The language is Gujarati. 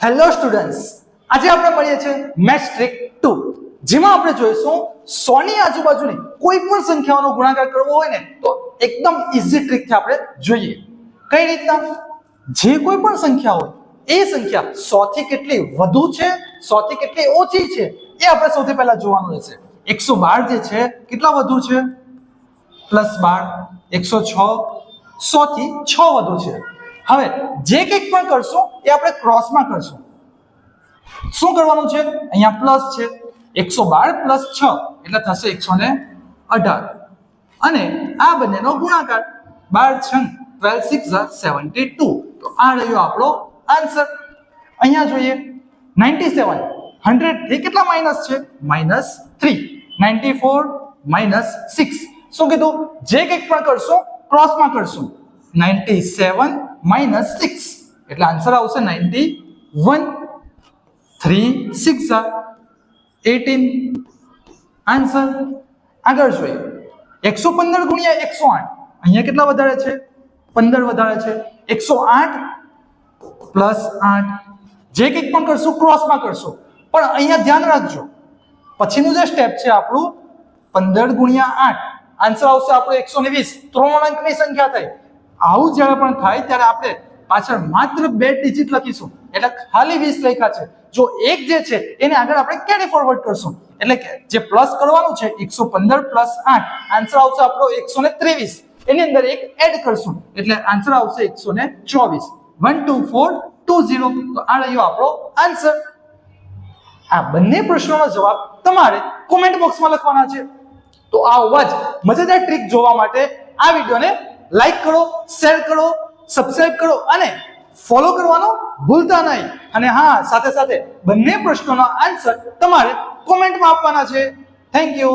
હેલો સ્ટુડન્ટ્સ, આજે આપણે મળીએ છીએ મેથ્સ ટ્રિક 2, જેમાં આપણે જોઈશું 100 ની આજુબાજુની કોઈ પણ સંખ્યાઓનો ગુણાકાર કરવો હોય ને તો એકદમ ઈઝી ટ્રિક થી આપણે જોઈએ. કઈ રીતના? જે કોઈ પણ સંખ્યા હોય એ સંખ્યા 100 થી કેટલી વધુ છે, 100 થી કેટલી ઓછી છે એ આપણે સૌથી પહેલા જોવાનું રહેશે. 112 જે છે કેટલા વધુ છે? +12. 106 100 થી 6 વધુ છે. હવે જે કંઈક પણ કરશો એ આપણે ક્રોસમાં કરશું. શું કરવાનું છે? અહીંયા પ્લસ છે, 112 + 6 એટલે થશે 118 અને આ બંનેનો ગુણાકાર 12 6 12 6 72. તો આ રહ્યો આપણો આન્સર. અહીંયા જોઈએ 97 100 થી કેટલા માઈનસ છે? -3. 94 -6. શું કીધું? જે કંઈક પણ કરશો ક્રોસમાં કરશું. 97 - 6 એટલે આન્સર આવશે 91. 3 6 18 આન્સર. આગળ જોઈએ 115 × 108. અહીંયા કેટલા વધારે છે? 15 વધારે છે. 108 + 8. જે કંઈક પણ કરશું ક્રોસમાં કરશું, પણ અહીંયા ધ્યાન રાખજો પછીનું જે સ્ટેપ છે આપણું 15 × 8 આન્સર આવશે આપણો 120. 3 અંકની સંખ્યા થઈ. આવું જ્યારે પણ થાય ત્યારે આપણે પાછળ માત્ર 2 ડિજિટ લખીશું એટલે ખાલી 20 લખ્યા છે. જો એક જે છે એને આગળ આપણે કેરી ફોરવર્ડ કરશું એટલે કે જે પ્લસ કરવાનું છે 115 + 8 આન્સર આવશે આપણો 123. એની અંદર એક એડ કરશું એટલે આન્સર આવશે 124. 12420. તો આ રહ્યો આપણો આન્સર. આ બંને પ્રશ્નોનો જવાબ તમારે કોમેન્ટ બોક્સમાં લખવાના છે. તો આવા જ મજેદાર ટ્રીક જોવા માટે આ વિડિયોને લાઈક કરો, શેર કરો, સબસ્ક્રાઇબ કરો અને ફોલો કરવાનું ભૂલતા નહીં. અને હા, સાથે સાથે બંને પ્રશ્નોના આન્સર તમારે કોમેન્ટમાં આપવાના છે. Thank you.